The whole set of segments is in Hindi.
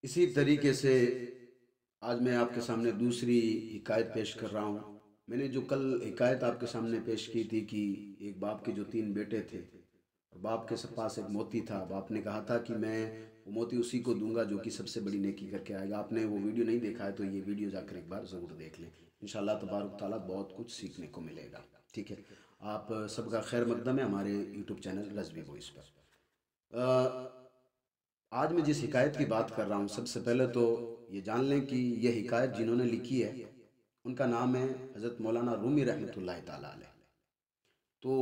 इसी तरीके से आज मैं आपके सामने दूसरी हिकायत पेश कर रहा हूँ। मैंने जो कल हिकायत आपके सामने पेश की थी कि एक बाप के जो 3 बेटे थे और बाप के पास एक मोती था। बाप ने कहा था कि मैं वो मोती उसी को दूंगा जो कि सबसे बड़ी नेकी करके आएगा। आपने वो वीडियो नहीं देखा है तो ये वीडियो जाकर एक बार ज़रूर देख लें। इंशाल्लाह तबारक ताला बहुत कुछ सीखने को मिलेगा। ठीक है, आप सबका खैर मकदम है हमारे यूट्यूब चैनल रज़वी वॉइस पर। आज मैं जिस हिकायत की बात कर रहा हूँ, सबसे पहले तो ये जान लें कि यह हिकायत जिन्होंने लिखी है उनका नाम है हज़रत मौलाना रूमी रहमतुल्लाहि ताला अलैह। तो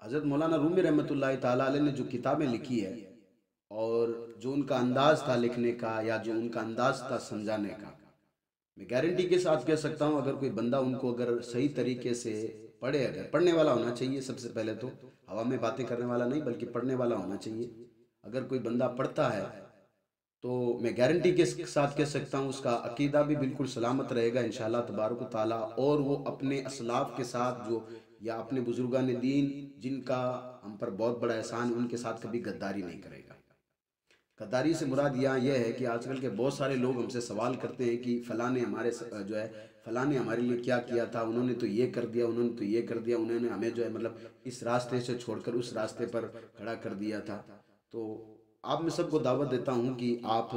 हज़रत मौलाना रूमी रहमतुल्लाहि ताला अलैह ने जो किताबें लिखी है और जो उनका अंदाज़ था लिखने का या जो उनका अंदाज़ था समझाने का, मैं गारंटी के साथ कह सकता हूँ अगर कोई बंदा उनको अगर सही तरीके से पढ़े, अगर पढ़ने वाला होना चाहिए सबसे पहले तो, हवा में बातें करने वाला नहीं बल्कि पढ़ने वाला होना चाहिए। अगर कोई बंदा पढ़ता है तो मैं गारंटी के साथ कह सकता हूँ उसका अकीदा भी बिल्कुल सलामत रहेगा इंशाअल्लाह तबारक ताला। और वो अपने असलाफ के साथ जो या अपने बुजुर्गान दीन जिनका हम पर बहुत बड़ा एहसान, उनके साथ कभी गद्दारी नहीं करेगा। गद्दारी से मुराद यहाँ यह है कि आजकल के बहुत सारे लोग हमसे सवाल करते हैं कि फ़लाँ ने हमारे जो है फ़लाँ ने हमारे लिए क्या किया था, उन्होंने तो ये कर दिया, उन्होंने तो ये कर दिया, उन्होंने हमें जो है मतलब इस रास्ते से छोड़कर उस रास्ते पर खड़ा कर दिया था। तो आप मैं सबको दावत देता हूँ कि आप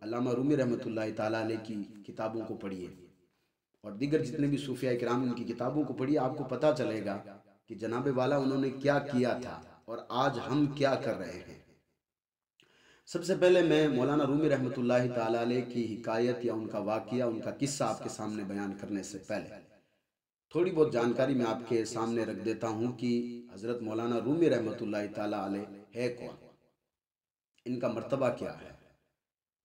अल्लामा रूमी रहमतुल्लाहि ताला अलैह की किताबों को पढ़िए और दीगर जितने भी सूफिया किराम उनकी किताबों को पढ़िए। आपको पता चलेगा कि जनाब वाला उन्होंने क्या किया था और आज हम क्या कर रहे हैं। सबसे पहले मैं मौलाना रूमी रहमतुल्लाहि ताला अलैह की हिकायत या उनका वाक़िया, उनका किस्सा आपके सामने बयान करने से पहले थोड़ी बहुत जानकारी मैं आपके सामने रख देता हूँ कि हज़रत मौलाना रूमी रहमतुल्लाहि ताला अलैह है कौन, इनका मर्तबा क्या है।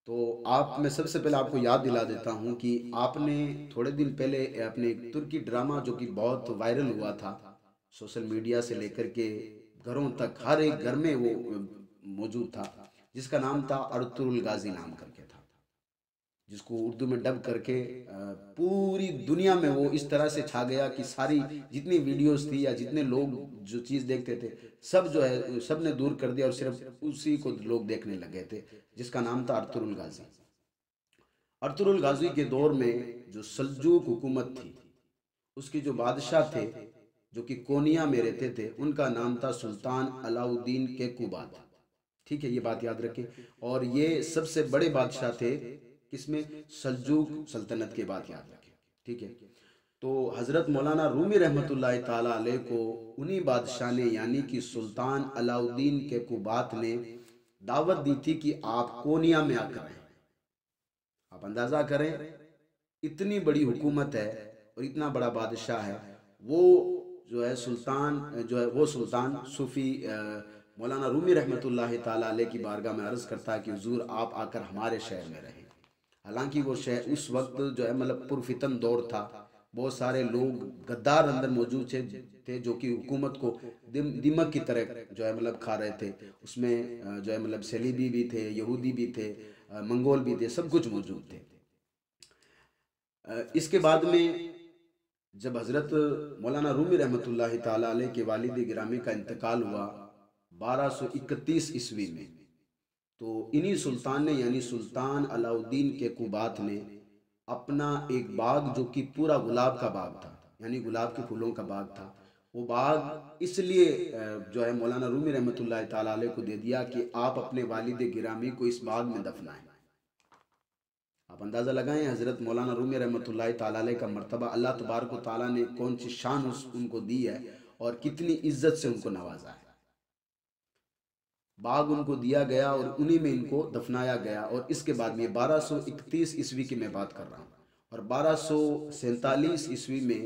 तो आप मैं सबसे पहले आपको याद दिला देता हूँ कि आपने थोड़े दिन पहले अपने एक तुर्की ड्रामा जो कि बहुत वायरल हुआ था, सोशल मीडिया से लेकर के घरों तक हर एक घर में वो मौजूद था, जिसका नाम था अर्तुरुल गाजी नाम करके था, जिसको उर्दू में डब करके पूरी दुनिया में वो इस तरह से छा गया कि सारी जितनी वीडियोस थी या जितने लोग जो चीज़ देखते थे सब जो है सब ने दूर कर दिया और सिर्फ उसी को लोग देखने लगे थे, जिसका नाम था अर्तुरुल गाजी। अर्तुरुल गाजी के दौर में जो सल्जूक हुकूमत थी उसके जो बादशाह थे जो कि कोनिया में रहते थे, उनका नाम था सुल्तान अलाउद्दीन केकुबाद। ठीक है, ये बात याद रखें। और ये सबसे बड़े बादशाह थे किसमें, सल्जूक सल्तनत के, बात याद रखें। ठीक है, तो हज़रत मौलाना रूमी रहमतुल्लाहि ताला अलैह को उन्हीं बादशाह ने यानी कि सुल्तान अलाउद्दीन केकुबात ने दावत दी थी कि आप कोनिया में आकर रहें। आप अंदाज़ा करें इतनी बड़ी हुकूमत है और इतना बड़ा बादशाह है, वो जो है सुल्तान जो है वो सुल्तान सूफ़ी मौलाना रूमी रहमतुल्लाहि ताला अलैह की बारगाह में अर्ज़ करता है कि हुजूर आप आकर हमारे शहर में रहें। हालांकि वो शहर उस वक्त जो है मतलब पुरफितन दौर था, बहुत सारे लोग गद्दार अंदर मौजूद थे जो कि हुकूमत को दिमक की तरह जो है मतलब खा रहे थे। उसमें जो है मतलब सलीबी भी थे, यहूदी भी थे, मंगोल भी थे, सब कुछ मौजूद थे। इसके बाद में जब हज़रत मौलाना रूमी रहमतुल्लाहि ताला अलैह के वालिद गिरामी का इंतकाल हुआ 1231 ईस्वी में, तो इन्हीं सुल्तान ने यानी सुल्तान अलाउद्दीन के कुबात ने अपना एक बाग जो कि पूरा गुलाब का बाग था, यानी गुलाब के फूलों का बाग था, वो बाग इसलिए जो है मौलाना रूमी रहमतुल्लाहि ताला अलैह को दे दिया कि आप अपने वालिद गिरामी को इस बाग में दफनाएं। आप अंदाज़ा लगाएं हज़रत मौलाना रूमी रहमतुल्लाहि ताला अलैह का मर्तबा अल्लाह तबारक व तआला ने कौन सी शान उनको दी है और कितनी इज्जत से उनको नवाजा है। बाग उनको दिया गया और उन्हीं में इनको दफनाया गया। और इसके बाद में 1231 ईस्वी की मैं बात कर रहा हूँ और 1247 ईस्वी में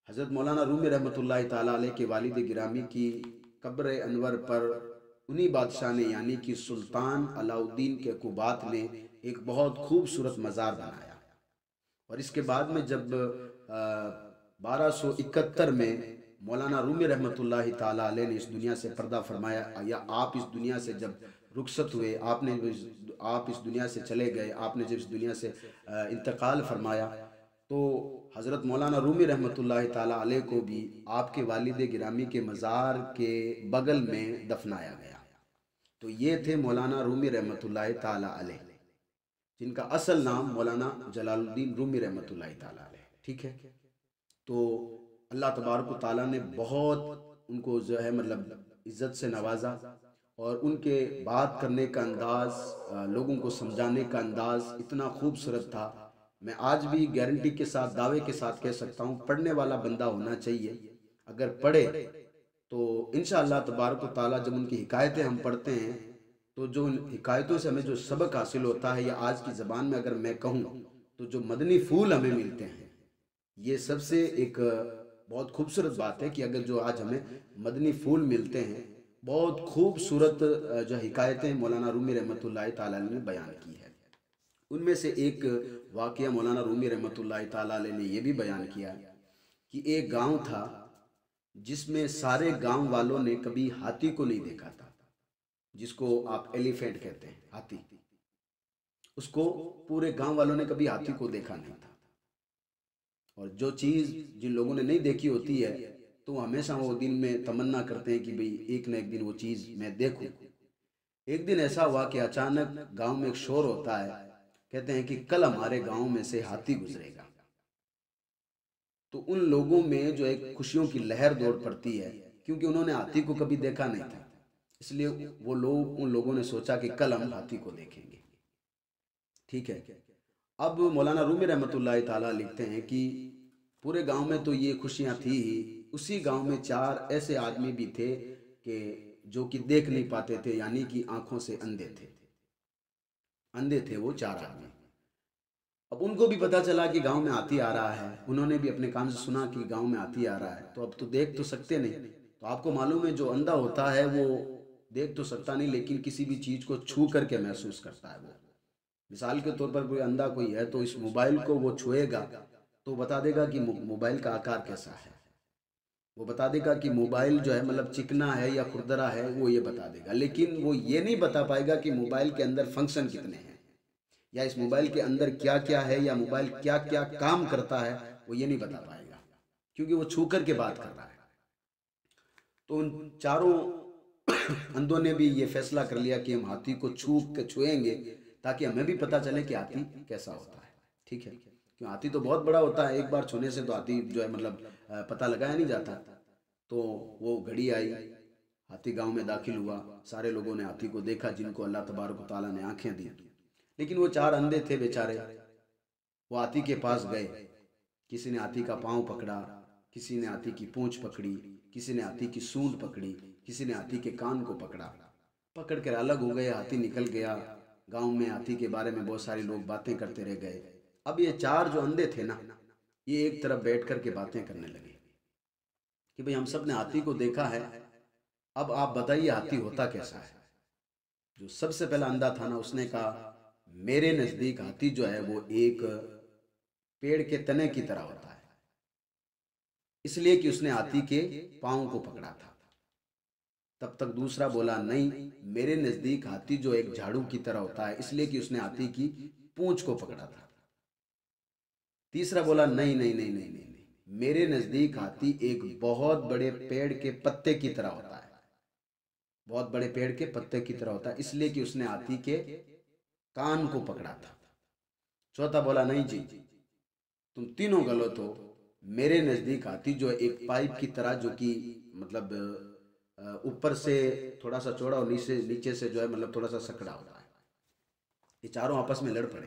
हज़रत मौलाना रूमी रहमतुल्लाहि ताला अलैह के वालिद गिरामी की कब्र अनवर पर उन्हीं बादशाह ने यानी कि सुल्तान अलाउद्दीन के कुबात ने एक बहुत खूबसूरत मज़ार बनाया। और इसके बाद में जब 1271 में मौलाना रूमी रहमतुल्लाहि ताला अलैह ने इस दुनिया से पर्दा फरमाया या आप इस दुनिया से जब रुखसत हुए, आप इस दुनिया से चले गए, आपने जब इस दुनिया से इंतकाल फरमाया, तो हज़रत मौलाना रूमी रहमतुल्लाहि ताला अलैह को भी आपके वालिद गिरामी के मज़ार के बगल में दफनाया गया। तो ये थे मौलाना रूमी रहमतुल्लाहि ताला अलैह। जिनका असल नाम मौलाना जलालुद्दीन रूमी रहमतुल्लाहि ताला अलैह, ठीक है। तो अल्लाह तबारक व ताला ने बहुत उनको जो है मतलब इज़्ज़त से नवाजा, और उनके बात करने का अंदाज़, लोगों को समझाने का अंदाज़ इतना खूबसूरत था। मैं आज भी गारंटी के साथ, दावे के साथ कह सकता हूँ, पढ़ने वाला बंदा होना चाहिए। अगर पढ़े तो इंशाअल्लाह तबारक व ताला जब उनकी हिकायतें हम पढ़ते हैं, तो जो उन हिकायतों से हमें जो सबक हासिल होता है, या आज की ज़बान में अगर मैं कहूँ तो जो मदनी फूल हमें मिलते हैं, ये सबसे एक बहुत खूबसूरत बात है कि अगर जो आज हमें मदनी फूल मिलते हैं, बहुत खूबसूरत जो हिकायतें मौलाना रूमी रहमतुल्लाहि ताला अलैह ने बयान की है। उनमें से एक वाक़या मौलाना रूमी रहमतुल्लाहि ताला अलैह ने यह भी बयान किया कि एक गांव था जिसमें सारे गांव वालों ने कभी हाथी को नहीं देखा था, जिसको आप एलिफेंट कहते हैं, हाथी। उसको पूरे गांव वालों ने कभी हाथी को देखा नहीं था। और जो चीज़ जिन लोगों ने नहीं देखी होती है, तो हमेशा वो दिन में तमन्ना करते हैं कि भाई एक न एक दिन वो चीज़ मैं देखूं। एक दिन ऐसा हुआ कि अचानक गांव में एक शोर होता है, कहते हैं कि कल हमारे गांव में से हाथी गुजरेगा। तो उन लोगों में जो एक खुशियों की लहर दौड़ पड़ती है, क्योंकि उन्होंने हाथी को कभी देखा नहीं था, इसलिए वो लोग, उन लोगों ने सोचा कि कल हम हाथी को देखेंगे, ठीक है। अब मौलाना रूमी रहमतुल्लाहि ताला लिखते हैं कि पूरे गांव में तो ये खुशियां थी ही, उसी गांव में चार ऐसे आदमी भी थे कि जो कि देख नहीं पाते थे, यानी कि आंखों से अंधे थे। अंधे थे वो चार आदमी। अब उनको भी पता चला कि गांव में हाथी आ रहा है, उन्होंने भी अपने कान से सुना कि गांव में हाथी आ रहा है, तो अब तो देख तो सकते नहीं। तो आपको मालूम है जो अंधा होता है वो देख तो सकता नहीं, लेकिन किसी भी चीज़ को छू करके महसूस करता है वो। मिसाल के तौर पर कोई अंधा कोई है, तो इस मोबाइल को वो छुएगा तो बता देगा कि मोबाइल का आकार कैसा है, वो बता देगा कि मोबाइल जो है मतलब चिकना है या खुरदरा है, वो ये बता देगा। लेकिन वो ये नहीं बता पाएगा कि मोबाइल के अंदर फंक्शन कितने हैं, या इस मोबाइल के अंदर क्या क्या है, या मोबाइल क्या क्या काम करता है, वो ये नहीं बता पाएगा, क्योंकि वो छू कर के बात कर रहा है। तो उन चारों अंधों ने भी ये फैसला कर लिया कि हम हाथी को छुएंगे, ताकि हमें भी पता चले कि हाथी कैसा होता है, ठीक है। क्यों, हाथी तो बहुत बड़ा होता है, एक बार छूने से तो हाथी जो है मतलब पता लगाया नहीं जाता। तो वो घड़ी आई, हाथी गांव में दाखिल हुआ, सारे लोगों ने हाथी को देखा जिनको अल्लाह तबारक व तआला ने आंखें दी। लेकिन वो चार अंधे थे बेचारे, वो हाथी के पास गए, किसी ने हाथी का पाँव पकड़ा, किसी ने हाथी की पूंछ पकड़ी, किसी ने हाथी की सूंड पकड़ी, किसी ने हाथी के कान को पकड़ा। पकड़ कर अलग हो गए, हाथी निकल गया। गांव में हाथी के बारे में बहुत सारे लोग बातें करते रह गए। अब ये चार जो अंधे थे ना, ये एक तरफ बैठ कर के बातें करने लगे कि भाई हम सब ने हाथी को देखा है, अब आप बताइए हाथी होता कैसा है। जो सबसे पहला अंधा था ना, उसने कहा मेरे नज़दीक हाथी जो है वो एक पेड़ के तने की तरह होता है, इसलिए कि उसने हाथी के पाँव को पकड़ा था। तब तक दूसरा बोला नहीं, मेरे नज़दीक हाथी जो एक झाड़ू की तरह होता है, इसलिए कि उसने हाथी की पूंछ को पकड़ा था। तीसरा बोला नहीं नहीं नहीं नहीं नहीं, नहीं। मेरे नज़दीक हाथी एक बहुत बड़े पेड़ के पत्ते की तरह होता है, बहुत बड़े पेड़ के पत्ते की तरह होता है, इसलिए कि उसने हाथी के कान को पकड़ा था। चौथा बोला नहीं जी, तुम तीनों गलत हो। मेरे नज़दीक हाथी जो है एक पाइप की तरह, जो कि मतलब ऊपर से थोड़ा सा चौड़ा और नीचे नीचे से जो है मतलब थोड़ा सा सकड़ा होता है। ये चारों आपस में लड़ पड़े।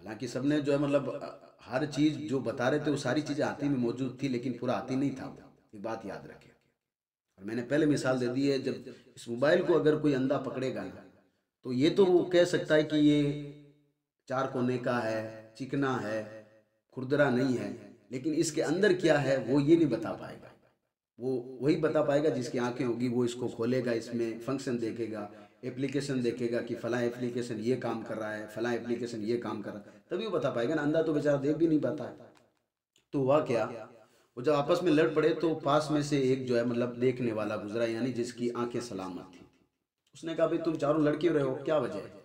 हालांकि सबने जो है मतलब हर चीज़ जो बता रहे थे वो सारी चीज़ें हाथी में मौजूद थी, लेकिन पूरा हाथी नहीं था वो, एक बात याद रखें। और मैंने पहले मिसाल दे दी है, जब इस मोबाइल को अगर कोई अंधा पकड़ेगा ना, तो ये तो वो कह सकता है कि ये चार कोने का है, चिकना है, खुरदरा नहीं है, लेकिन इसके अंदर क्या है वो ये नहीं बता पाएगा। वो वही बता पाएगा जिसकी आंखें होगी, वो इसको खोलेगा, इसमें फंक्शन देखेगा, एप्लीकेशन देखेगा कि फला एप्लीकेशन ये काम कर रहा है, फला एप्लीकेशन ये काम कर रहा है, तभी वो बता पाएगा ना। अंधा तो बेचारा देख भी नहीं पाता है। तो हुआ क्या, वो जब आपस में लड़ पड़े तो पास में से एक जो है मतलब देखने वाला गुजरा, यानी जिसकी आंखें सलामत थी। उसने कहा भाई तुम चारों लड़ क्यों रहे हो, क्या वजह है।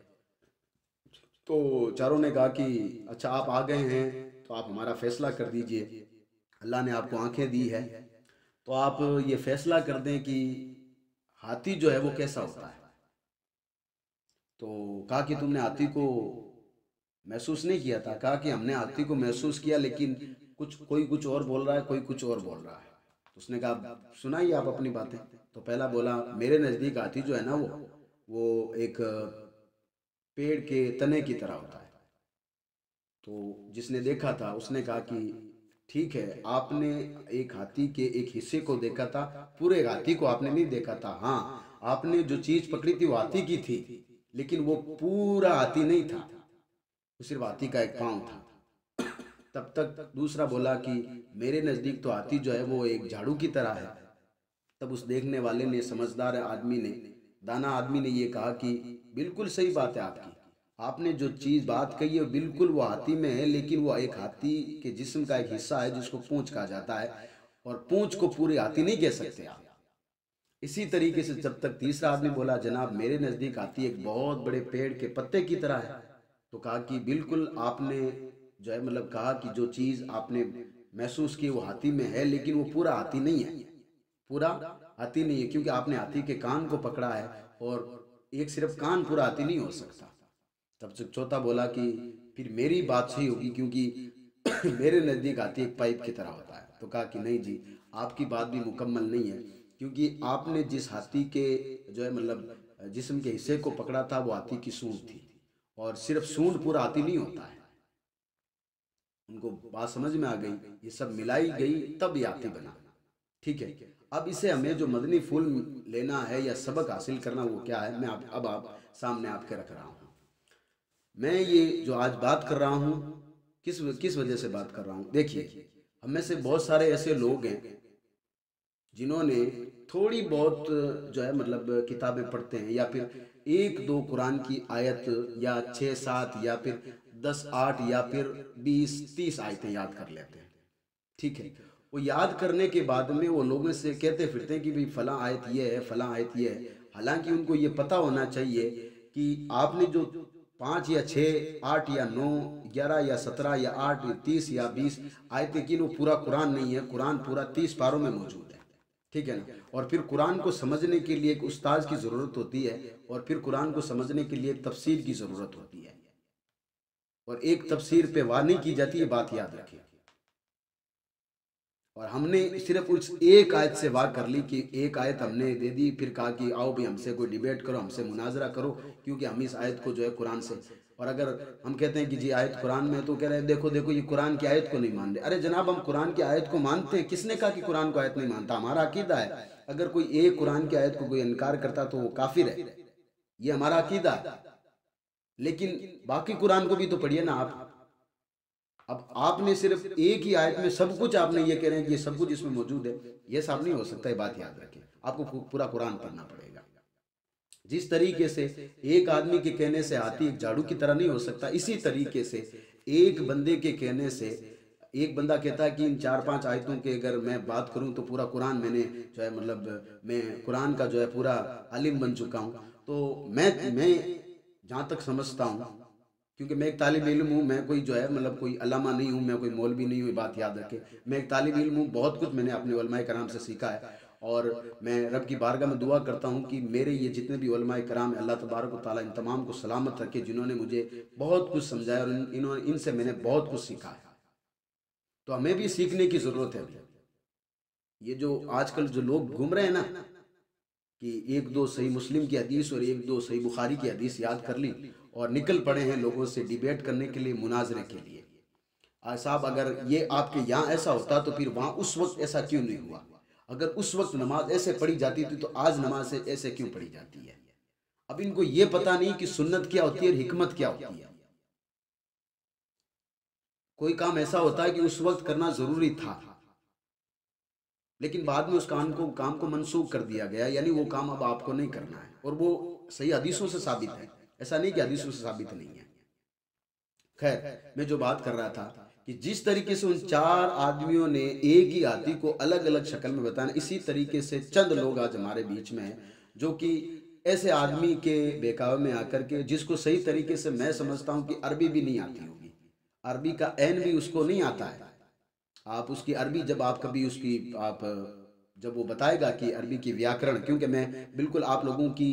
तो चारों ने कहा कि अच्छा आप आ गए हैं तो आप हमारा फैसला कर दीजिए, अल्लाह ने आपको आंखें दी है, तो आप ये फैसला कर दें कि हाथी जो है वो कैसा होता है। तो कहा कि तुमने हाथी को महसूस नहीं किया था? कहा कि हमने हाथी को महसूस किया, लेकिन कोई कुछ और बोल रहा है, कोई कुछ और बोल रहा है। तो उसने कहा सुनाइए आप अपनी बातें। तो पहला बोला, मेरे नज़दीक हाथी जो है ना, वो एक पेड़ के तने की तरह होता है। तो जिसने देखा था उसने कहा कि ठीक है, आपने एक हाथी के एक हिस्से को देखा था, पूरे हाथी को आपने नहीं देखा था। हाँ, आपने जो चीज पकड़ी थी वो हाथी की थी, लेकिन वो पूरा हाथी नहीं था, वो सिर्फ हाथी का एक पाँव था। तब तक दूसरा बोला कि मेरे नज़दीक तो हाथी जो है वो एक झाड़ू की तरह है। तब उस देखने वाले ने, समझदार आदमी ने, दाना आदमी ने ये कहा कि बिल्कुल सही बात है आपकी, आपने जो चीज़ बात कही है बिल्कुल वो हाथी में है, लेकिन वो एक हाथी के जिस्म का एक हिस्सा है जिसको पूंछ कहा जाता है, और पूंछ को पूरे हाथी नहीं कह सकते आप। इसी तरीके से जब तक तीसरा आदमी बोला, जनाब मेरे नज़दीक हाथी एक बहुत बड़े पेड़ के पत्ते की तरह है। तो कहा कि बिल्कुल आपने जो है मतलब कहा कि जो चीज़ आपने महसूस की वो हाथी में है, लेकिन वो पूरा हाथी नहीं है, पूरा हाथी नहीं है, क्योंकि आपने हाथी के कान को पकड़ा है, और एक सिर्फ कान पूरा हाथी नहीं हो सकता। तब से चौथा बोला कि फिर मेरी बात सही होगी, क्योंकि मेरे नज़दीक हाथी एक पाइप की तरह होता है। तो कहा कि नहीं जी, आपकी बात भी मुकम्मल नहीं है, क्योंकि आपने जिस हाथी के जो है मतलब जिस्म के हिस्से को पकड़ा था वो हाथी की सूंड थी, और सिर्फ सूंड पूरा हाथी नहीं होता है। उनको बात समझ में आ गई, ये सब मिलाई गई तब ये हाथी बना। ठीक है, अब इसे हमें जो मदनी फूल लेना है या सबक हासिल करना वो क्या है, मैं अब आप सामने आपके रख रहा हूँ। मैं ये जो आज बात कर रहा हूँ, किस किस वजह से बात कर रहा हूँ? देखिए, हम में से बहुत सारे ऐसे लोग हैं जिन्होंने थोड़ी बहुत जो है मतलब किताबें पढ़ते हैं, या फिर एक दो कुरान की आयत, या छः सात, या फिर 10 8, या फिर 20 30 आयतें याद कर लेते हैं। ठीक है, वो याद करने के बाद में वो लोगों से कहते फिरते हैं कि भाई फला आयत ये है, फला आयत ये है। हालांकि उनको ये पता होना चाहिए कि आपने जो 5 या 6 8 या 9 11 या 17 या 8 30 या 20 आयतें की, वो पूरा कुरान नहीं है। कुरान पूरा 30 पारों में मौजूद है। ठीक है ना? और फिर कुरान को समझने के लिए एक उस्ताद की ज़रूरत होती है, और फिर कुरान को समझने के लिए एक तफसीर की ज़रूरत होती है, और एक तफसीर पे वार नहीं की जाती है, बात याद रखें। और हमने सिर्फ उस एक आयत से वार कर ली कि एक आयत हमने दे दी, फिर कहा कि आओ भी हमसे कोई डिबेट करो, हमसे मुनाजरा करो, क्योंकि हम इस आयत को जो है कुरान से। और अगर हम कहते हैं कि जी आयत कुरान में है, तो कह रहे हैं देखो देखो ये कुरान की आयत को नहीं मान रहे। अरे जनाब, हम कुरान की आयत को मानते हैं, किसने कहा कि कुरान को आयत नहीं मानता? हमारा अकीदा है। अगर कोई एक कुरान की आयत को कोई इनकार करता तो वो काफिर है, ये हमारा अकीदा है। लेकिन बाकी कुरान को भी तो पढ़िए ना आप। अब आपने सिर्फ एक ही आयत में सब कुछ आपने ये कह रहे हैं कि ये सब कुछ इसमें मौजूद है, ये सब नहीं हो सकता है। बात याद रखें, आपको पूरा कुरान पढ़ना पड़ेगा। जिस तरीके से एक आदमी के कहने से हाथी एक झाड़ू की तरह नहीं हो सकता, इसी तरीके से एक बंदे के कहने से, एक बंदा कहता है कि इन 4 5 आयतों के अगर मैं बात करूं तो पूरा कुरान मैंने जो है मतलब मैं कुरान का जो है पूरा आलिम बन चुका हूं। तो मैं जहाँ तक समझता हूँ, क्योंकि मैं एक तालिब इल्म हूँ, मैं कोई जो है मतलब कोई अल्लामा नहीं हूँ, मैं कोई मौलवी नहीं हूँ, ये बात याद रखें। मैं एक तालिब इल्म हूँ, बहुत कुछ मैंने अपने उलमाए कराम से सीखा है, और मैं रब की बारगाह में दुआ करता हूँ कि मेरे ये जितने भी उलमाए कराम है, अल्लाह तबारक व तआला इन तमाम को सलामत रखे, जिन्होंने मुझे बहुत कुछ समझाया, और इनसे मैंने बहुत कुछ सीखा है। तो हमें भी सीखने की ज़रूरत है अभी। ये जो आजकल जो लोग घूम रहे हैं ना, कि एक दो सही मुस्लिम की हदीस और एक दो सही बुखारी की हदीस याद कर ली, और निकल पड़े हैं लोगों से डिबेट करने के लिए, मुनाजरे के लिए। आज साहब, अगर ये आपके यहाँ ऐसा होता तो फिर वहाँ उस वक्त ऐसा क्यों नहीं हुआ? अगर उस वक्त नमाज ऐसे पढ़ी जाती थी तो आज नमाज से ऐसे क्यों पढ़ी जाती है? अब इनको ये पता नहीं कि सुन्नत क्या होती है और हिकमत क्या होती है। कोई काम ऐसा होता है कि उस वक्त करना जरूरी था, लेकिन बाद में उस काम को मनसूख कर दिया गया, यानी वो काम अब आपको नहीं करना है, और वो सही हदीसों से साबित है। ऐसा नहीं कि हदीसों से साबित नहीं है। खैर, मैं जो बात कर रहा था कि जिस तरीके से उन 4 आदमियों ने एक ही हाथी को अलग अलग शक्ल में बताया, इसी तरीके से चंद लोग आज हमारे बीच में हैं जो कि ऐसे आदमी के बहकावे में आकर के, जिसको सही तरीके से मैं समझता हूं कि अरबी भी नहीं आती होगी, अरबी का एन भी उसको नहीं आता है। आप उसकी अरबी जब आप कभी उसकी आप जब वो बताएगा कि अरबी की व्याकरण, क्योंकि मैं बिल्कुल आप लोगों की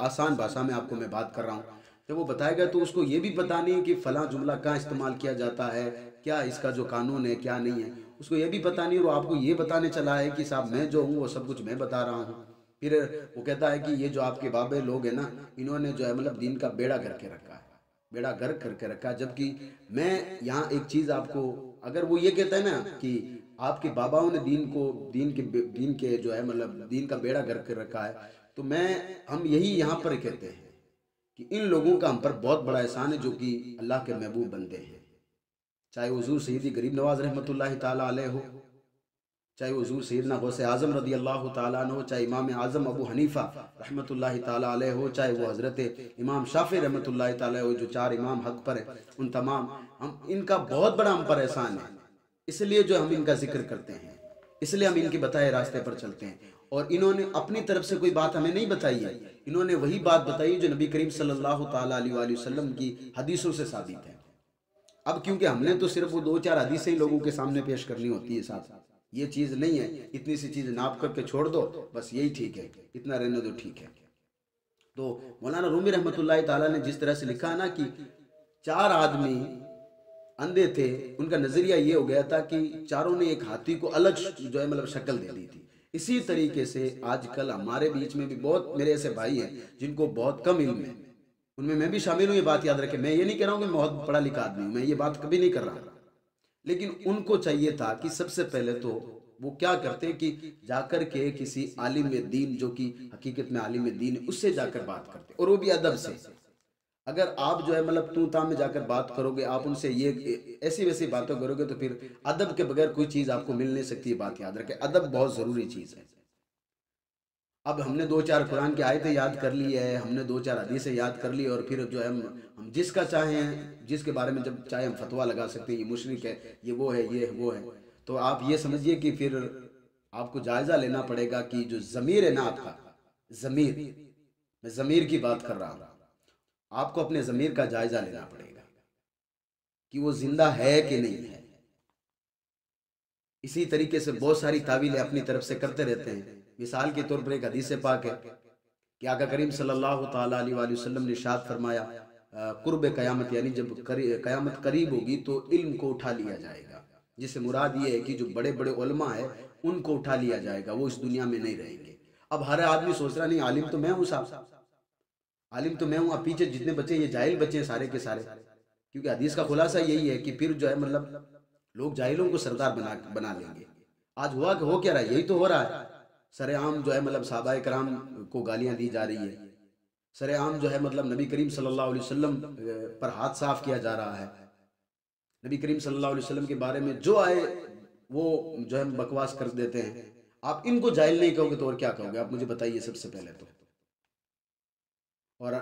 आसान भाषा में आपको मैं बात कर रहा हूँ, जब वो बताएगा तो उसको ये भी पता नहीं कि फ़लाँ जुमला कहाँ इस्तेमाल किया जाता है, क्या इसका जो कानून है क्या नहीं है, उसको ये भी पता नहीं, और आपको ये बताने चला है कि साहब मैं जो हूँ वो सब कुछ मैं बता रहा हूँ। फिर वो कहता है कि ये जो आपके बाबे लोग हैं ना, इन्होंने जो है मतलब दीन का बेड़ा करके रखा है, बेड़ा गर्क करके रखा है। जबकि मैं यहाँ एक चीज़ आपको, अगर वो ये कहता है ना कि आपके बाबाओं ने दीन के जो है मतलब दीन का बेड़ा गर्क कर रखा है, तो हम यही यहाँ पर कहते हैं कि इन लोगों का हम पर बहुत बड़ा एहसान है जो कि अल्लाह के महबूब बंदे हैं। चाहे हुजूर सैयदी गरीब नवाज रहमतुल्लाहि ताला अलैह हो, चाहे हुजूर सैयदना गौसे आज़म रदी अल्लाह ताला अन्हु हो, चाहे इमाम आज़म अबू हनीफ़ा रहमतुल्लाहि ताला अलैह हो, चाहे वो हज़रत इमाम शाफ़ी रहमतुल्लाहि ताला हो, जो चार इमाम हक़ पर है, उन तमाम, हम इनका बहुत बड़ा हम पर एहसान है। इसलिए जो हम इनका जिक्र करते हैं, इसलिए हम इनके बताए रास्ते पर चलते हैं। और इन्होंने अपनी तरफ से कोई बात हमें नहीं बताई है, इन्होंने वही बात बताई जो नबी करीम सल्लल्लाहु ताला अलैहि वसल्लम की हदीसों से साबित है। अब क्योंकि हमने तो सिर्फ वो दो चार हदीसें ही लोगों के सामने पेश करनी होती है, साथ ये चीज़ नहीं है, इतनी सी चीज़ नाप करके छोड़ दो, बस यही ठीक है, इतना रहने दो, ठीक है। तो मौलाना रूमी रहमतुल्लाहि ताला ने जिस तरह से लिखा ना कि चार आदमी अंधे थे, उनका नजरिया ये हो गया था कि चारों ने एक हाथी को अलग जो है मतलब शक्ल दे दी थी। इसी तरीके से आजकल हमारे बीच में भी बहुत मेरे ऐसे भाई हैं जिनको बहुत कम इल्म है, उनमें मैं भी शामिल हूँ। ये बात याद रखें, मैं ये नहीं कह रहा हूँ कि मैं बहुत पढ़ा लिखा आदमी हूँ, मैं ये बात कभी नहीं कर रहा, लेकिन उनको चाहिए था कि सबसे पहले तो वो क्या करते कि जाकर के किसी आलिम दीन, जो कि हकीकत में आलिम दीन है, उससे जाकर बात करते, और वो भी अदब से। अगर आप जो है मतलब तू ताम में जाकर बात करोगे, आप उनसे ये ऐसी वैसी बातें करोगे, तो फिर अदब के बगैर कोई चीज़ आपको मिल नहीं सकती। बात याद रखें, अदब बहुत ज़रूरी चीज़ है। अब हमने दो चार कुरान की आयतें याद कर ली है, हमने दो चार हदीसें याद कर ली, और फिर जो है हम जिसका चाहें, जिसके बारे में जब चाहे हम फतवा लगा सकते हैं, ये मुशरिक है, ये वो है, ये वो है। तो आप ये समझिए कि फिर आपको जायज़ा लेना पड़ेगा कि जो ज़मीर है ना आपका, ज़मीर, मैं ज़मीर की बात कर रहा हूँ, आपको अपने ज़मीर का जायज़ा लेना पड़ेगा कि वो जिंदा है कि नहीं है। इसी तरीके से बहुत सारी तावीलें अपनी तरफ से करते रहते हैं। मिसाल के तौर पर एक हदीस पाक है कि आका करीम सल्लल्लाहु ताला अलैहि वसल्लम ने इरशाद फरमाया, कुर्ब क़यामत, यानी जब क़यामत करीब होगी तो इल्म को उठा लिया जाएगा। जिससे मुराद ये है कि जो बड़े बड़े उलमा है उनको उठा लिया जाएगा, वो इस दुनिया में नहीं रहेंगे। अब हर आदमी सोच रहा नहीं, आलिम तो मैं हूँ साहब, आलिम तो मैं हूँ, अब पीछे जितने बच्चे ये जाहिल बच्चे हैं सारे के सारे। क्योंकि हदीस का खुलासा यही है कि फिर जो है मतलब लोग जाहिलों को सरदार बना बना लेंगे। आज हुआ कि हो क्या रहा है, यही तो हो रहा है। सरेआम जो है मतलब सहाबाए कराम को गालियां दी जा रही है, सरेआम जो है मतलब नबी करीम सल्लल्लाहु अलैहि वसल्लम पर हाथ साफ किया जा रहा है। नबी करीम सल्लल्लाहु अलैहि वसल्लम के बारे में जो आए वो जो है बकवास कर देते हैं। आप इनको जाहिल नहीं कहोगे तो और क्या कहोगे, आप मुझे बताइए सबसे पहले तो। और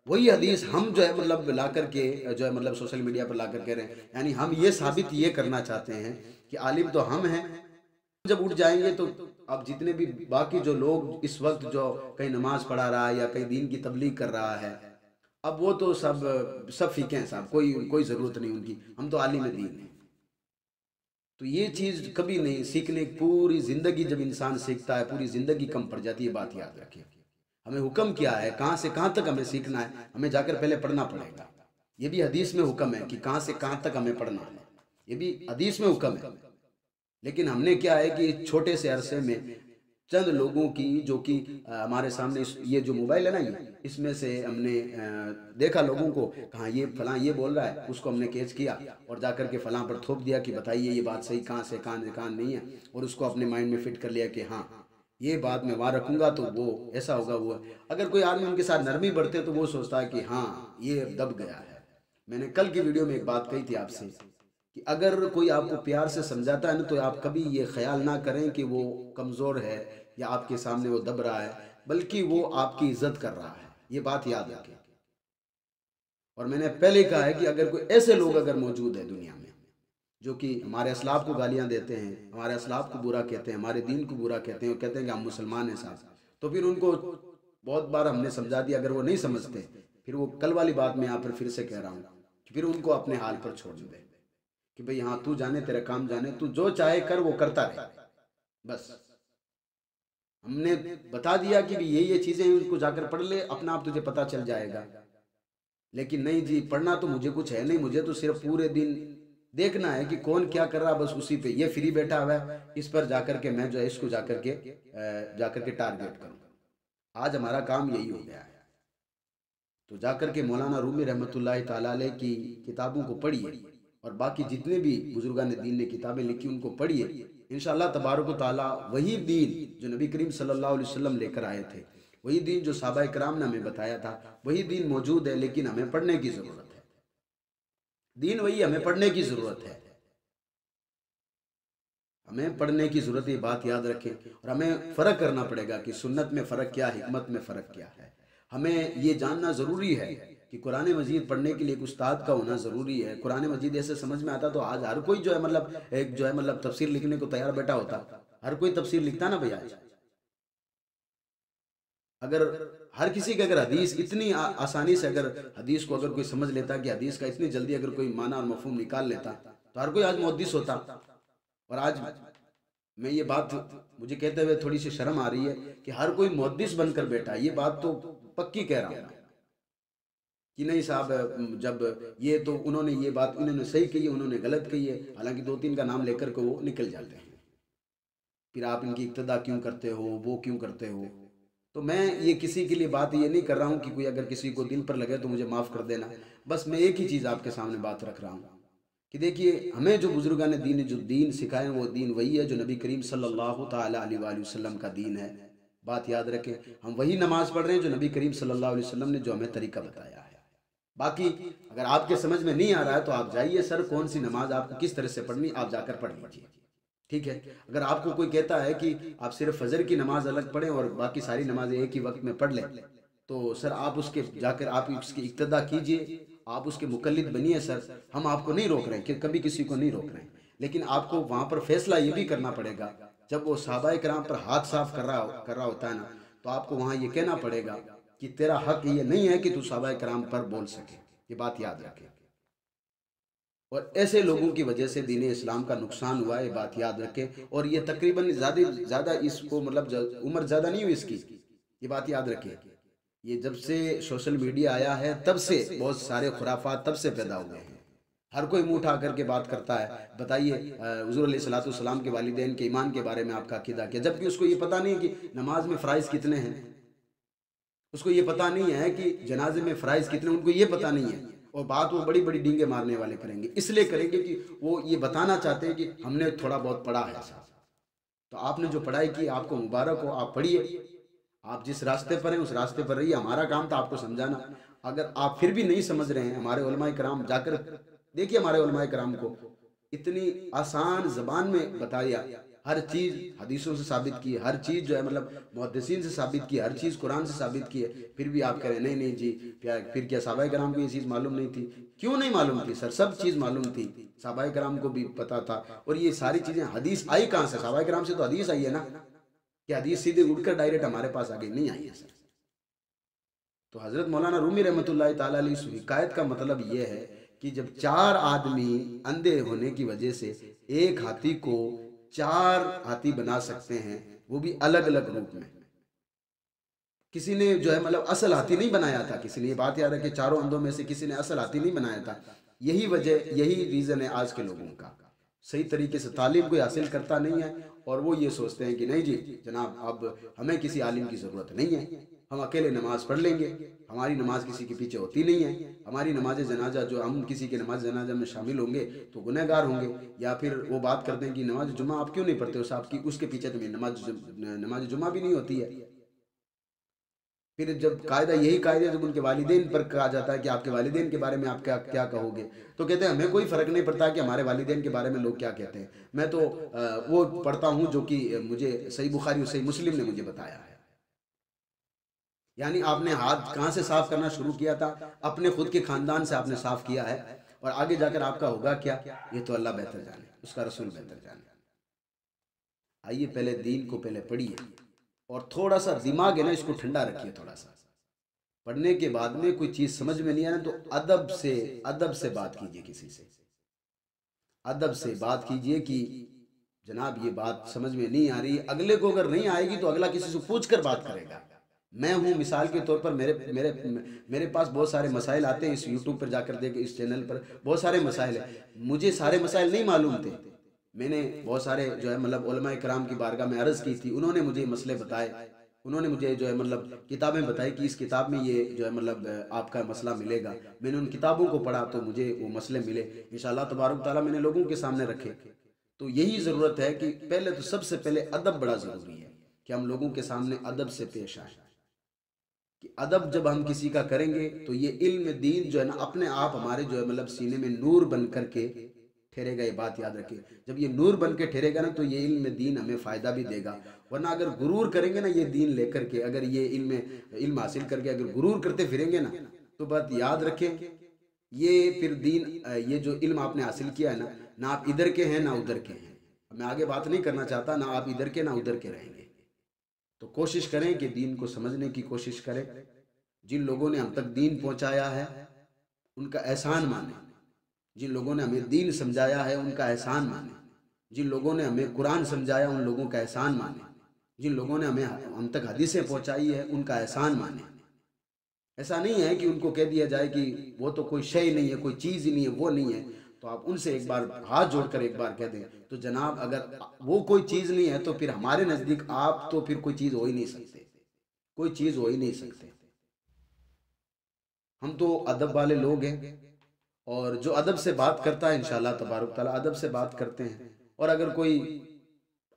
वही हदीस हम जो है मतलब ला करके जो है मतलब सोशल मीडिया पर ला कर कह रहे हैं, यानी हम ये साबित ये करना चाहते हैं कि आलिम तो हम हैं। जब उठ जाएंगे तो अब जितने भी बाकी जो लोग इस वक्त जो कहीं नमाज पढ़ा रहा है या कहीं दीन की तबलीग कर रहा है, अब वो तो सब फीके हैं साहब, कोई कोई ज़रूरत नहीं उनकी, हम तो आलिम दीन हैं। तो ये चीज़ कभी नहीं सीखने, पूरी ज़िंदगी जब इंसान सीखता है पूरी ज़िंदगी कम पड़ जाती है। बात याद रखिए, हमें हुक्म क्या है, कहाँ से कहाँ तक हमें सीखना है, हमें जाकर पहले पढ़ना पड़ेगा। ये भी हदीस में हुक्म है कि कहाँ से कहाँ तक हमें पढ़ना है, ये भी हदीस में हुक्म है। लेकिन हमने क्या है कि छोटे से अरसे में चंद लोगों की, जो कि हमारे सामने ये जो मोबाइल है ना, ये इसमें से हमने देखा लोगों को, कहाँ ये फलां ये बोल रहा है, उसको हमने कैच किया और जाकर के फलां पर थोप दिया कि बताइए ये बात सही कहाँ से कहाँ नहीं है, और उसको अपने माइंड में फिट कर लिया कि हाँ ये बात मैं वहाँ रखूँगा तो वो ऐसा होगा वो। अगर कोई आदमी उनके साथ नरमी बढ़ते तो वो सोचता है कि हाँ ये दब गया है। मैंने कल की वीडियो में एक बात कही थी आपसे कि अगर कोई आपको प्यार से समझाता है ना, तो आप कभी ये ख्याल ना करें कि वो कमज़ोर है या आपके सामने वो दब रहा है, बल्कि वो आपकी इज्जत कर रहा है। ये बात याद रखें। और मैंने पहले कहा है कि अगर कोई ऐसे लोग अगर मौजूद है दुनिया में जो कि हमारे असलाफ को गालियां देते हैं, हमारे असलाफ को बुरा कहते हैं, हमारे दीन को बुरा कहते हैं और कहते हैं कि हम मुसलमान हैं साहब, तो फिर उनको बहुत बार हमने समझा दिया। अगर वो नहीं समझते, फिर वो कल वाली बात मैं यहाँ पर फिर से कह रहा हूँ कि फिर उनको अपने हाल पर छोड़ दे कि भाई हाँ तू जाने, तेरा काम जाने, तू जो चाहे कर, वो करता रहे। बस हमने बता दिया कि ये चीज़ें हैं, उनको जाकर पढ़ ले, अपना आप तुझे पता चल जाएगा। लेकिन नहीं जी, पढ़ना तो मुझे कुछ है नहीं, मुझे तो सिर्फ पूरे दिन देखना है कि कौन क्या कर रहा, बस उसी पे ये फ्री बैठा हुआ है, इस पर जाकर के मैं जो है इसको जाकर के टारगेट करूँ। आज हमारा काम यही हो गया है। तो जाकर के मौलाना रूमी रहमतुल्लाह ताला अलैह की किताबों को पढ़िए, और बाकी जितने भी बुजुर्गान दीन ने किताबें लिखी उनको पढ़िए। इंशाअल्लाह तबारक व तआला वही दीन जो नबी करीम सल्लल्लाहु अलैहि वसल्लम लेकर आए थे, वही दीन जो सहाबा कराम ने हमें बताया था, वही दीन मौजूद है। लेकिन हमें पढ़ने की ज़रूरत है। दीन वही, हमें पढ़ने की ज़रूरत है। हमें पढ़ने की ज़रूरत है, ये बात याद रखें। और हमें फ़र्क करना पड़ेगा कि सुन्नत में फ़र्क क्या, हिकमत में फ़र्क क्या है। हमें ये जानना ज़रूरी है कि कुरान मजीद पढ़ने के लिए एक उस्ताद का होना ज़रूरी है। कुरान मजीद ऐसे समझ में आता तो आज हर कोई जो है मतलब एक जो है मतलब तफसीर लिखने को तैयार बैठा होता। हर कोई तफसीर लिखता ना भैया। अगर हर किसी के, अगर हदीस इतनी आसानी से, अगर हदीस को अगर कोई समझ लेता कि हदीस का इतनी जल्दी अगर कोई माना और मफहूम निकाल लेता, तो हर कोई आज मुहद्दिस होता। और आज मैं ये बात मुझे कहते हुए थोड़ी सी शर्म आ रही है कि हर कोई मुहद्दिस बनकर बैठा है। ये बात तो पक्की कह रहा हूँ कि नहीं साहब, जब ये तो उन्होंने ये बात इन्होंने सही कही है, उन्होंने गलत कही है, हालांकि दो तीन का नाम लेकर के वो निकल जाते हैं। फिर आप इनकी इक्तदा क्यों करते हो, वो क्यों करते हो। तो मैं ये किसी के लिए बात ये नहीं कर रहा हूँ कि कोई अगर किसी को दिल पर लगे तो मुझे माफ़ कर देना। बस मैं एक ही चीज़ आपके सामने बात रख रहा हूँ कि देखिए, हमें जो बुजुर्गान दीन ने जो दीन सिखाए वो दीन वही है जो नबी करीम सल्लल्लाहु ताला अलैहि वसल्लम का दीन है। बात याद रखें, हम वही नमाज पढ़ रहे हैं जो नबी करीम सल्लल्लाहु अलैहि वसल्लम ने जो हमें तरीका बताया है। बाकी अगर आपके समझ में नहीं आ रहा है तो आप जाइए, सर कौन सी नमाज आपको किस तरह से पढ़नी, आप जाकर पढ़ लीजिए। ठीक है। अगर आपको कोई कहता है कि आप सिर्फ फजर की नमाज अलग पढ़ें और बाकी सारी नमाजें एक ही वक्त में पढ़ लें, तो सर आप उसके जाकर आप उसकी इक्तदा कीजिए, आप उसके मुकल्लिद बनिए। सर हम आपको नहीं रोक रहे हैं, कि कभी किसी को नहीं रोक रहे हैं, लेकिन आपको वहाँ पर फैसला ये भी करना पड़ेगा। जब वो सहाबाए कराम पर हाथ साफ कर रहा होता है ना, तो आपको वहाँ ये कहना पड़ेगा कि तेरा हक ये नहीं है कि तू सहाबाए कराम पर बोल सके। ये बात याद रखें। और ऐसे लोगों की वजह से दीन इस्लाम का नुकसान हुआ है, ये बात याद रखें। और ये तकरीबन ज़्यादा इसको मतलब उम्र ज़्यादा नहीं हुई इसकी, ये बात याद रखें। ये जब से सोशल मीडिया आया है तब से बहुत सारे खुराफात तब से पैदा हुए हैं। हर कोई मुंह उठा करके बात करता है। बताइए हुज़ूर अलैहिस्सलातु वस्सलाम के वालिदैन के ईमान के बारे में आपका अकीदा क्या, जबकि उसको ये पता नहीं है कि नमाज में फ़राइज़ कितने हैं, उसको ये पता नहीं है कि जनाजे में फ़राइज़ कितने, उनको ये पता नहीं है। और बात वो बड़ी बड़ी डींगे मारने वाले करेंगे, इसलिए करेंगे कि वो ये बताना चाहते हैं कि हमने थोड़ा बहुत पढ़ा है साहब। तो आपने जो पढ़ाई की आपको मुबारक हो, आप पढ़िए। आप जिस रास्ते पर हैं उस रास्ते पर रहिए। हमारा काम था आपको समझाना। अगर आप फिर भी नहीं समझ रहे हैं, हमारे उलमाए कराम जाकर देखिए, हमारे उलमाए कराम को इतनी आसान ज़बान में बताया, हर चीज़ हदीसों से साबित की है, हर चीज़ जो है मतलब मुहद्दिसीन से साबित की है, हर चीज़ कुरान से साबित की है। फिर भी आप कह रहे हैं नहीं नहीं जी, फिर क्या सहाबाए कराम को ये चीज़ मालूम नहीं थी? क्यों नहीं मालूम थी सर, सब चीज़ मालूम थी, सहाबाए कराम को भी पता था। और ये सारी चीज़ें हदीस आई कहाँ से? सहाबाए कराम से तो हदीस आई है ना, कि हदीस सीधे उड़कर डायरेक्ट हमारे पास आ गई? नहीं आई है सर। तो हज़रत मौलाना रूमी रहमतुल्लाह ताला अलैह इस हिकायत का मतलब ये है कि जब चार आदमी अंधे होने की वजह से एक हाथी को चार हाथी बना सकते हैं, वो भी अलग अलग रूप में। किसी ने जो है मतलब असल हाथी नहीं बनाया था, किसी ने, ये बात याद है कि चारों अंधों में से किसी ने असल हाथी नहीं बनाया था। यही वजह, यही रीज़न है आज के लोगों का, सही तरीके से तालीम कोई हासिल करता नहीं है। और वो ये सोचते हैं कि नहीं जी जनाब, अब हमें किसी आलिम की ज़रूरत नहीं है, हम अकेले नमाज़ पढ़ लेंगे, हमारी नमाज किसी के पीछे होती नहीं है, हमारी नमाज जनाजा जो हम किसी के नमाज जनाजा में शामिल होंगे तो गुनहगार होंगे। या फिर वो बात करते हैं कि नमाज जुमा आप क्यों नहीं पढ़ते हो साहब, की उसके पीछे तो मेरी नमाज जुमा भी नहीं होती है। फिर जब कायदा, यही कायदा जब उनके वालिदैन पर कहा जाता है कि आपके वालिदैन के बारे में आप क्या क्या कहोगे, तो कहते हैं हमें कोई फ़र्क नहीं पड़ता कि हमारे वालिदैन के बारे में लोग क्या कहते हैं, मैं तो वो पढ़ता हूँ जो कि मुझे सही बुखारी और सही मुस्लिम ने मुझे बताया है। यानी आपने हाथ कहाँ से साफ करना शुरू किया था? अपने खुद के खानदान से आपने साफ किया है। और आगे जाकर आपका होगा क्या, ये तो अल्लाह बेहतर जाने, उसका रसूल बेहतर जाने। आइए पहले दीन को पहले पढ़िए, और थोड़ा सा दिमाग है ना इसको ठंडा रखिए। थोड़ा सा पढ़ने के बाद में कोई चीज़ समझ में नहीं आना तो अदब से बात कीजिए, किसी से अदब से बात कीजिए कि जनाब ये बात समझ में नहीं आ रही। अगले को अगर नहीं आएगी तो अगला किसी से पूछ कर बात करेगा। मैं हूँ मिसाल के तौर पर, मेरे मेरे मेरे पास बहुत सारे मसाइल आते हैं, इस यूट्यूब पर जाकर देख, इस चैनल पर बहुत सारे मसाइल हैं, मुझे सारे मसाइल नहीं मालूम थे। मैंने बहुत सारे जो है मतलब उलमा कराम की बारगाह में अर्ज़ की थी, उन्होंने मुझे मसले बताए, उन्होंने मुझे जो है मतलब किताबें बताई कि इस किताब में ये जो है मतलब आपका मसला मिलेगा। मैंने उन किताबों को पढ़ा तो मुझे वो मसले मिले, इंशाअल्लाह तबारक ताला मैंने लोगों के सामने रखे। तो यही ज़रूरत है कि पहले तो सबसे पहले अदब बड़ा ज़रूरी है, कि हम लोगों के सामने अदब से पेश आए, कि अदब जब हम किसी का करेंगे तो ये इल्म दीन जो है ना अपने आप हमारे जो है मतलब सीने में नूर बन करके ठहरेगा। ये बात याद रखिए, जब ये नूर बन के ठहरेगा ना तो ये इल्म दीन हमें फ़ायदा भी देगा। वरना अगर गुरूर करेंगे ना ये दीन लेकर के, अगर ये इल्म हासिल करके अगर गुरूर करते फिरेंगे ना, तो बात याद रखें, ये फिर दीन ये जो इल्म आपने हासिल किया है ना, ना आप इधर के हैं ना उधर के हैं। मैं आगे बात नहीं करना चाहता, ना आप इधर के ना उधर के रहेंगे। तो कोशिश करें कि दीन को समझने की कोशिश करें। जिन लोगों ने हम तक दीन पहुंचाया है उनका एहसान माने, जिन लोगों ने हमें दीन समझाया है उनका एहसान माने, जिन लोगों ने हमें कुरान समझाया उन लोगों का एहसान माने, जिन लोगों ने हमें हम तक हदीसें पहुंचाई है उनका एहसान माने। ऐसा नहीं है कि उनको कह दिया जाए कि वो तो कोई शय नहीं है, कोई चीज़ ही नहीं है, वो नहीं है। तो आप उनसे एक बार हाथ जोड़कर एक बार कह दें तो जनाब अगर वो कोई चीज़ नहीं है तो फिर हमारे नज़दीक आप तो फिर कोई चीज़ हो ही नहीं सकते, कोई चीज़ हो ही नहीं सकते। हम तो अदब वाले लोग हैं, और जो अदब से बात करता है इंशाअल्लाह तबारुक ताला अदब से बात करते हैं। और अगर कोई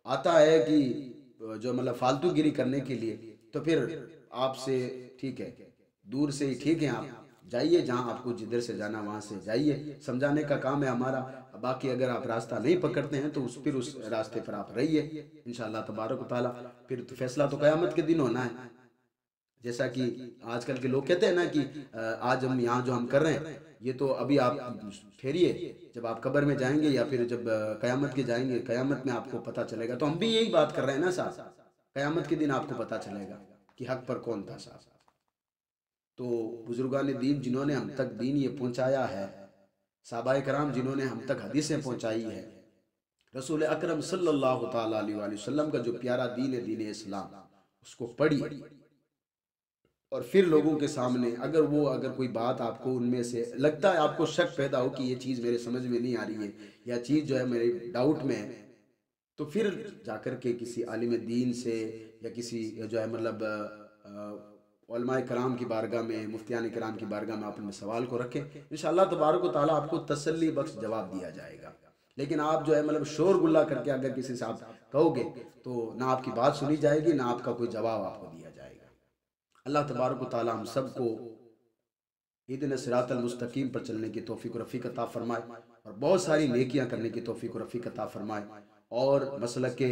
आता है कि जो मतलब फालतू गिरी करने के लिए, तो फिर आपसे ठीक है, दूर से ही ठीक है, आप जाइए जहाँ आपको जिधर से जाना वहाँ से जाइए, समझाने का काम है हमारा। बाकी अगर आप रास्ता नहीं पकड़ते हैं तो फिर उस रास्ते पर आप रहिए इंशाअल्लाह तबारक ताला। फिर तो फैसला तो क़यामत के दिन होना है। जैसा कि आजकल के लोग कहते हैं ना कि आज हम यहाँ जो हम कर रहे हैं ये तो अभी आप ठहरिए, जब आप कब्र में जाएंगे या फिर जब क़यामत के जाएंगे, क़यामत में आपको पता चलेगा। तो हम भी यही बात कर रहे हैं ना साहब, क़यामत के दिन आपको पता चलेगा कि हक पर कौन था साहब। तो बुजुर्गान दीन जिन्होंने हम तक दीन ये पहुँचाया है, सहाबाए कराम जिन्होंने हम तक हदीसें पहुँचाई है, रसूल अकरम सल्लल्लाहु ताला अलैहि वसल्लम का जो प्यारा दीन है दीन इस्लाम, उसको पढ़िए। और फिर लोगों के सामने अगर कोई बात आपको उनमें से लगता है, आपको शक पैदा हो कि ये चीज़ मेरे समझ में नहीं आ रही है या चीज़ जो है मेरे डाउट में है, तो फिर जाकर के किसी आलिम दीन से या किसी जो है मतलब उलमाए कराम की बारगाह में, मुफ्तियान कराम की बारगाह में आप अपने सवाल को रखें, इंशाअल्लाह तबारक व तआला आपको तसल्ली बख्श जवाब दिया जाएगा। लेकिन आप जो है मतलब शोर गुल्ला करके अगर किसी से आप कहोगे तो ना आपकी बात सुनी जाएगी, ना आपका कोई जवाब आपको दिया जाएगा। अल्लाह तबारक व तआला हम सबको इहदिना सिरातल मुस्तकीम पर चलने की तौफीक रफ़ीक अता फरमाए, और बहुत सारी नेकियां करने की तौफीक रफ़ीक अता फरमाए, और मसलक के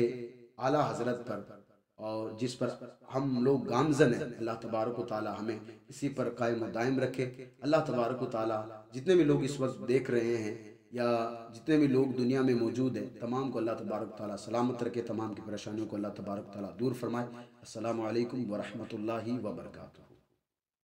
आला हज़रत पर और जिस पर हम लोग गामज़न हैं, अल्लाह तबारक व तआला हमें इसी पर कायम व दायम रखे। अल्लाह तबारक व तआला जितने भी लोग इस वक्त देख रहे हैं या जितने भी लोग दुनिया में मौजूद हैं, तमाम को अल्लाह तबारक व तआला सलामत रखे, तमाम की परेशानियों को अल्लाह तबारक व तआला दूर फरमाए। अस्सलामु अलैकुम व रहमतुल्लाहि व बरकातुहू।